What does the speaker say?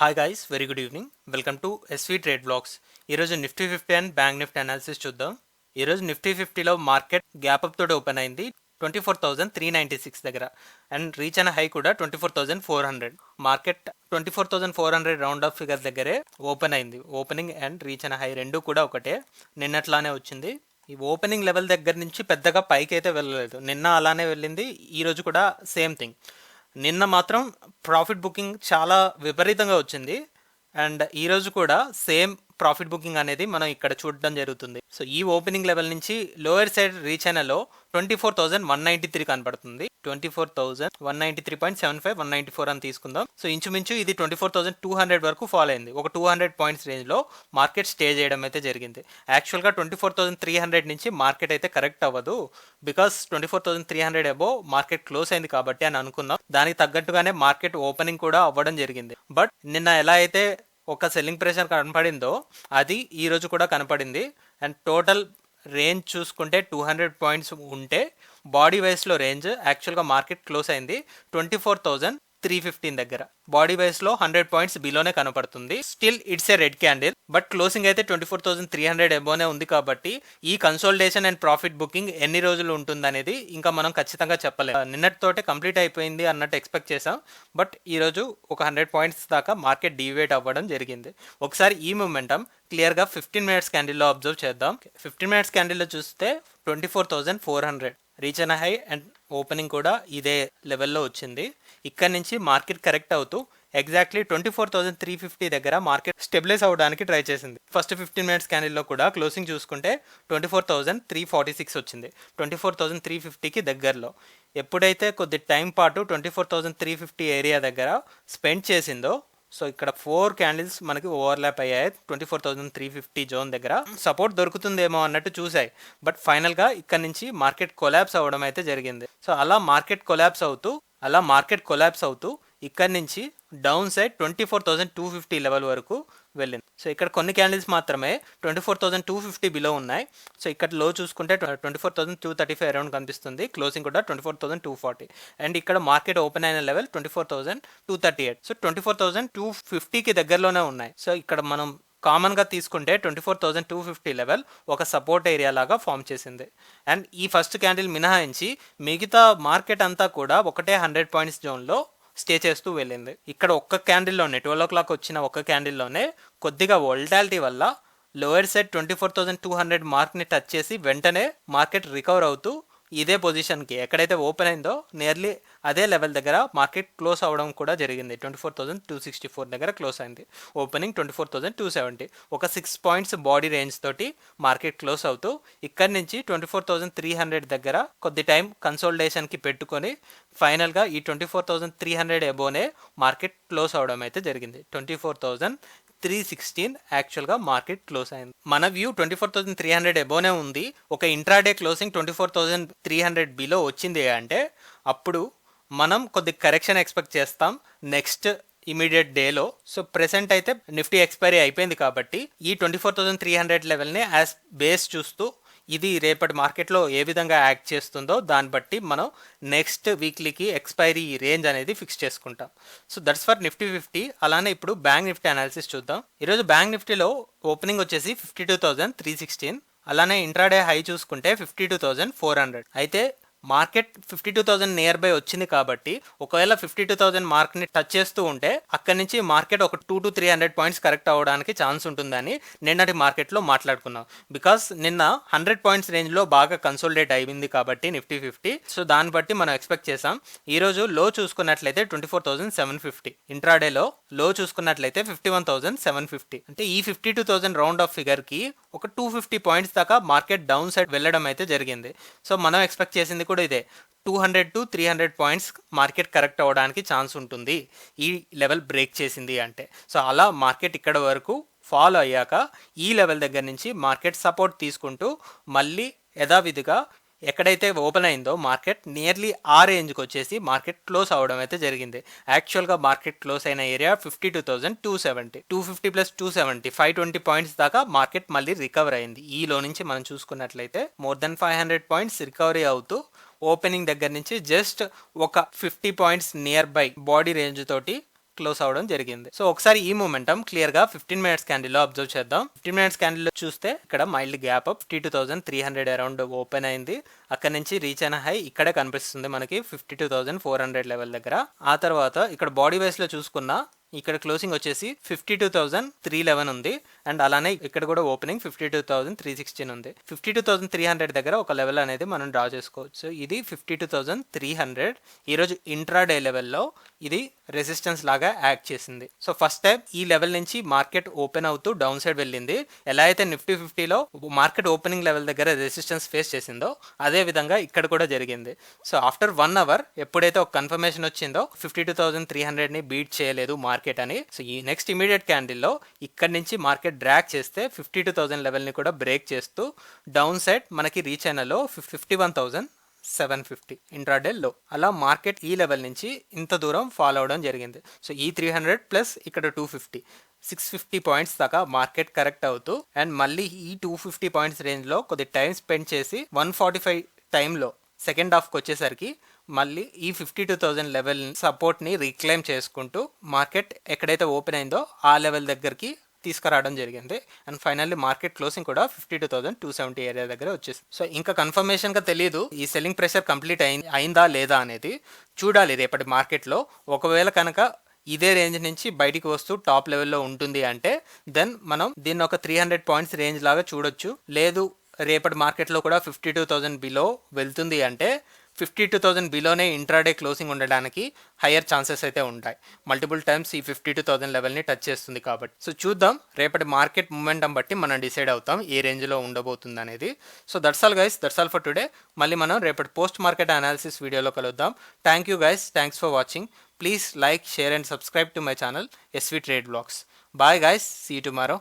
Hi guys, very good evening. Welcome to SV trade blogs. ఈరోజు Nifty 50 and bank Nifty analysis చూద్దాం. ఈరోజు Nifty 50లో market gap up తోటి open అయింది 24,396 దగ్గర అండ్ రీచ్ అయిన హై కూడా 24,400. మార్కెట్ 24,400 రౌండ్ ఆఫ్ ఫిగర్ దగ్గరే ఓపెన్ అయింది. ఓపెనింగ్ అండ్ రీచ్ అయిన హై రెండు కూడా ఒకటే, నిన్నట్లానే వచ్చింది. ఈ ఓపెనింగ్ లెవెల్ దగ్గర నుంచి పెద్దగా పైకి అయితే వెళ్ళలేదు. నిన్న అలానే వెళ్ళింది, ఈరోజు కూడా సేమ్ థింగ్. నిన్న మాత్రం ప్రాఫిట్ బుకింగ్ చాలా విపరీతంగా వచ్చింది అండ్ ఈరోజు కూడా సేమ్ ప్రాఫిట్ బుకింగ్ అనేది మనం ఇక్కడ చూడడం జరుగుతుంది. సో ఈ ఓపెనింగ్ లెవెల్ నుంచి లోయర్ సైడ్ రీచ్ అయిన లో 24,193 కనపడుతుంది. 24,193.75 194 అని తీసుకుందాం. సో ఇంచుమించు ఇది 24,200 వరకు ఫాల్ అయింది. ఒక 200 పాయింట్స్ రేంజ్లో మార్కెట్ స్టే చేయడం అయితే జరిగింది. యాక్చువల్గా 24,300 నుంచి మార్కెట్ అయితే కరెక్ట్ అవ్వదు, బికాస్ 24,300 అబోవ్ మార్కెట్ క్లోజ్ అయింది కాబట్టి అని అనుకున్నాం. దానికి తగ్గట్టుగానే మార్కెట్ ఓపెనింగ్ కూడా అవ్వడం జరిగింది. బట్ నిన్న ఎలా అయితే ఒక సెల్లింగ్ ప్రెషర్ కనపడిందో అది ఈరోజు కూడా కనపడింది అండ్ టోటల్ రేంజ్ చూసుకుంటే 200 పాయింట్స్ ఉంటే బాడీ వైస్లో రేంజ్ యాక్చువల్గా మార్కెట్ క్లోజ్ అయింది 24,315 దగ్గర. బాడీ వైస్లో 100 పాయింట్స్ బిలోనే కనపడుతుంది. Still it's a red candle, but closing అయితే 24,300 అబోనే ఉంది కాబట్టి ఈ కన్సోలిడేషన్ అండ్ ప్రాఫిట్ బుకింగ్ ఎన్ని రోజులు ఉంటుందనేది ఇంకా మనం ఖచ్చితంగా చెప్పలేము. నిన్నటితోటే కంప్లీట్ అయిపోయింది అన్నట్టు ఎక్స్పెక్ట్ చేసాం, బట్ ఈరోజు ఒక 100 పాయింట్స్ దాకా మార్కెట్ డీవియేట్ అవ్వడం జరిగింది. ఒకసారి ఈ మూమెంటం క్లియర్గా 15 మినిట్స్ క్యాండిల్లో అబ్జర్వ్ చేద్దాం. 15 మినిట్స్ క్యాండిల్లో చూస్తే 24,400 రీచ్ అయిన హై అండ్ ఓపెనింగ్ కూడా ఇదే లెవెల్లో వచ్చింది. ఇక్కడ నుంచి మార్కెట్ కరెక్ట్ అవుతూ ఎగ్జాక్ట్లీ 24,350 దగ్గర మార్కెట్ స్టెబిలైజ్ అవ్వడానికి ట్రై చేసింది. ఫస్ట్ 15 మినిట్స్ క్యాండిల్లో కూడా క్లోజింగ్ చూసుకుంటే 24,346 వచ్చింది. 24,350కి దగ్గరలో ఎప్పుడైతే కొద్ది టైం పాటు 24,350 ఏరియా దగ్గర స్పెండ్ చేసిందో, సో ఇక్కడ 4 క్యాండిల్స్ మనకి ఓవర్లాప్ అయ్యాయి 24,350 జోన్ దగ్గర. సపోర్ట్ దొరుకుతుందేమో అన్నట్టు చూసాయి, బట్ ఫైనల్గా ఇక్కడ నుంచి మార్కెట్ కొలాప్స్ అవ్వడం అయితే జరిగింది. సో అలా మార్కెట్ కొలాప్స్ అవుతూ ఇక్కడ నుంచి డౌన్ సైడ్ 24,250 లెవెల్ వరకు వెళ్ళింది. సో ఇక్కడ కొన్ని క్యాండిల్స్ మాత్రమే 24,250 బిలో ఉన్నాయి. సో ఇక్కడ లో చూసుకుంటే 24,235 అరౌండ్ కనిపిస్తుంది. క్లోజింగ్ కూడా 24,240 అండ్ ఇక్కడ మార్కెట్ ఓపెన్ అయిన లెవెల్ 24,238. సో 24,250కి దగ్గరలోనే ఉన్నాయి. సో ఇక్కడ మనం కామన్గా తీసుకుంటే 24,250 లెవెల్ ఒక సపోర్ట్ ఏరియా లాగా ఫామ్ చేసింది అండ్ ఈ ఫస్ట్ క్యాండిల్ మినహాయించి మిగతా మార్కెట్ అంతా కూడా ఒకటే 100 పాయింట్స్ జోన్లో స్టే చేస్తూ వెళ్ళింది. ఇక్కడ ఒక్క క్యాండిల్లోనే 12 o'clock వచ్చిన ఒక్క క్యాండిల్లోనే కొద్దిగా వోల్టాలిటీ వల్ల లోయర్ సైడ్ 24,200 మార్క్ని టచ్ చేసి వెంటనే మార్కెట్ రికవర్ అవుతూ ఇదే పొజిషన్కి ఎక్కడైతే ఓపెన్ అయిందో నియర్లీ అదే లెవెల్ దగ్గర మార్కెట్ క్లోజ్ అవ్వడం కూడా జరిగింది. 24,264 దగ్గర క్లోజ్ అయింది. ఓపెనింగ్ 24,270. ఒక 6 పాయింట్స్ బాడీ రేంజ్ తోటి మార్కెట్ క్లోజ్ అవుతూ ఇక్కడి నుంచి 24,300 దగ్గర కొద్ది టైం కన్సోలిడేషన్కి పెట్టుకొని ఫైనల్గా ఈ 24,300 అబోనే మార్కెట్ క్లోజ్ అవడం అయితే జరిగింది. 24,316 యాక్చువల్గా మార్కెట్ క్లోజ్ అయింది. మన వ్యూ 24,300 అబోనే ఉంది. ఒక ఇంట్రాడే క్లోజింగ్ 24,300 బిలో వచ్చింది అంటే అప్పుడు మనం కొద్ది కరెక్షన్ ఎక్స్పెక్ట్ చేస్తాం నెక్స్ట్ ఇమీడియట్ డేలో. సో ప్రెసెంట్ అయితే నిఫ్టీ ఎక్స్పైరీ అయిపోయింది కాబట్టి ఈ 24,300 లెవెల్ని యాజ్ బేస్ చూస్తూ ఇది రేపటి మార్కెట్లో ఏ విధంగా యాక్ట్ చేస్తుందో దాన్ని బట్టి మనం నెక్స్ట్ వీక్లీకి ఎక్స్పైరీ రేంజ్ అనేది ఫిక్స్ చేసుకుంటాం. So that's for Nifty 50. అలానే ఇప్పుడు బ్యాంక్ నిఫ్టీ అనాలిసిస్ చూద్దాం. ఈరోజు బ్యాంక్ నిఫ్టీలో ఓపెనింగ్ వచ్చేసి 52,316. అలానే ఇంట్రాడే హై చూసుకుంటే 52,400. అయితే మార్కెట్ 52,000 నియర్ బై వచ్చింది కాబట్టి ఒకవేళ 52,000 మార్క్ని టచ్ చేస్తూ ఉంటే అక్కడి నుంచి మార్కెట్ ఒక 200 to 300 పాయింట్స్ కరెక్ట్ అవ్వడానికి ఛాన్స్ ఉంటుందని నిన్నటి మార్కెట్లో మాట్లాడుకున్నాం. బికాస్ నిన్న 100 పాయింట్స్ రేంజ్లో బాగా కన్సోలిడేట్ అయింది కాబట్టి నిఫ్టీ 50. సో దాన్ని బట్టి మనం ఎక్స్పెక్ట్ చేసాం. ఈరోజు లో చూసుకున్నట్లయితే 24,750. ఇంట్రాడేలో లో చూసుకున్నట్లయితే 51,750. అంటే ఈ 52,000 రౌండ్ ఆఫ్ ఫిగర్కి ఒక 250 పాయింట్స్ దాకా మార్కెట్ డౌన్ సైడ్ వెళ్ళడం అయితే జరిగింది. సో మనం ఎక్స్పెక్ట్ చేసింది కూడా ఇదే, 200 to 300 పాయింట్స్ మార్కెట్ కరెక్ట్ అవ్వడానికి ఛాన్స్ ఉంటుంది ఈ లెవెల్ బ్రేక్ చేసింది అంటే. సో అలా మార్కెట్ ఇక్కడ వరకు ఫాలో అయ్యాక ఈ లెవెల్ దగ్గర నుంచి మార్కెట్ సపోర్ట్ తీసుకుంటూ మళ్ళీ యథావిధిగా ఎక్కడైతే ఓపెన్ అయిందో మార్కెట్ నియర్లీ ఆ రేంజ్కి వచ్చేసి మార్కెట్ క్లోజ్ అవ్వడం అయితే జరిగింది. యాక్చువల్గా మార్కెట్ క్లోజ్ అయిన ఏరియా 52,270. 250 + 270 520 పాయింట్స్ దాకా మార్కెట్ మళ్ళీ రికవర్ అయింది. ఈలో నుంచి మనం చూసుకున్నట్లయితే మోర్ దెన్ 500 పాయింట్స్ రికవరీ అవుతూ ఓపెనింగ్ దగ్గర నుంచి జస్ట్ ఒక 50 points near by body range తోటి క్లోజ్ అవడం జరిగింది. సో ఒకసారి ఈ మూమెంటం క్లియర్ గా 15 మినిట్స్ క్యాండిల్ లో అబ్జర్వ్ చేద్దాం. 15 మినిట్స్ క్యాండిల్ లో చూస్తే ఇక్కడ mild gap up 52,300 around open అయింది. అక్కడ నుంచి రీచ్ అయిన హై ఇక్కడే కనిపిస్తుంది మనకి 52,400 లెవెల్ దగ్గర. ఆ తర్వాత ఇక్కడ బాడీ వైస్ లో చూసుకున్నా ఇక్కడ క్లోజింగ్ వచ్చేసి 52,311 ఉంది. అండ్ అలానే ఇక్కడ కూడా ఓపెనింగ్ 52,316 ఉంది. 52,300 దగ్గర ఒక లెవెల్ అనేది మనం డ్రా చేసుకోవచ్చు. ఇది 52,300 ఈరోజు ఇంట్రాడే లెవెల్లో ఇది రెసిస్టెన్స్ లాగా యాక్ట్ చేసింది. సో ఫస్ట్ టైం ఈ లెవెల్ నుంచి మార్కెట్ ఓపెన్ అవుతూ డౌన్ సైడ్ వెళ్ళింది. ఎలా అయితే నిఫ్టీ 50లో మార్కెట్ ఓపెనింగ్ లెవెల్ దగ్గర రెసిస్టెన్స్ ఫేస్ చేసిందో అదే విధంగా ఇక్కడ కూడా జరిగింది. సో ఆఫ్టర్ 1 అవర్ ఎప్పుడైతే ఒక కన్ఫర్మేషన్ వచ్చిందో 52,300 ని బీట్ చేయలేదు మార్కెట్ అని, సో ఈ నెక్స్ట్ ఇమీడియట్ క్యాండిల్లో ఇక్కడ నుంచి మార్కెట్ డ్రాగ్ చేస్తే 52,000 లెవెల్ ని కూడా బ్రేక్ చేస్తూ డౌన్ సైడ్ మనకి రీచ్ అయిన లో 51,750 ఇంట్రాడే లో. అలా మార్కెట్ ఈ లెవెల్ నుంచి ఇంత దూరం ఫాలో అవడం జరిగింది. సో ఈ 300 ప్లస్ ఇక్కడ 250 650 పాయింట్స్ దాకా మార్కెట్ కరెక్ట్ అవుతూ అండ్ మళ్ళీ ఈ 250 పాయింట్స్ రేంజ్లో కొద్ది టైం స్పెండ్ చేసి 145 టైంలో సెకండ్ హాఫ్కి వచ్చేసరికి మళ్ళీ ఈ 52,000 లెవెల్ సపోర్ట్ని రీక్లెయిమ్ చేసుకుంటూ మార్కెట్ ఎక్కడైతే ఓపెన్ అయిందో ఆ లెవెల్ దగ్గరికి తీసుకురావడం జరిగింది. అండ్ ఫైనల్లీ మార్కెట్ క్లోజింగ్ కూడా 52,270 ఏరియా దగ్గర వచ్చేసింది. సో ఇంకా కన్ఫర్మేషన్గా తెలియదు ఈ సెల్లింగ్ ప్రెషర్ కంప్లీట్ అయిందా లేదా అనేది, చూడాలి రేపటి మార్కెట్లో. ఒకవేళ కనుక ఇదే రేంజ్ నుంచి బయటికి వస్తూ టాప్ లెవెల్లో ఉంటుంది అంటే దెన్ మనం దీన్ని ఒక 300 పాయింట్స్ రేంజ్ లాగా చూడొచ్చు. లేదు రేపటి మార్కెట్లో కూడా 52,000 బిలో వెళ్తుంది అంటే 52,000 బిలోనే ఇంట్రాడే క్లోజింగ్ ఉండడానికి హయ్యర్ ఛాన్సెస్ అయితే ఉంటాయి. మల్టిపుల్ టైమ్స్ ఈ 52,000 లెవెల్ని టచ్ చేస్తుంది కాబట్టి. సో చూద్దాం రేపటి మార్కెట్ మూమెంటం బట్టి మనం డిసైడ్ అవుతాం ఏ రేంజ్లో ఉండబోతుంది అనేది. So that's all guys, that's all for today. మళ్ళీ మనం రేపటి పోస్ట్ మార్కెట్ అనాలిసిస్ వీడియోలో కలుద్దాం. Thank you guys, thanks for watching. Please like, share and subscribe to my channel SV Trade Vlogs. Bye guys, see you tomorrow.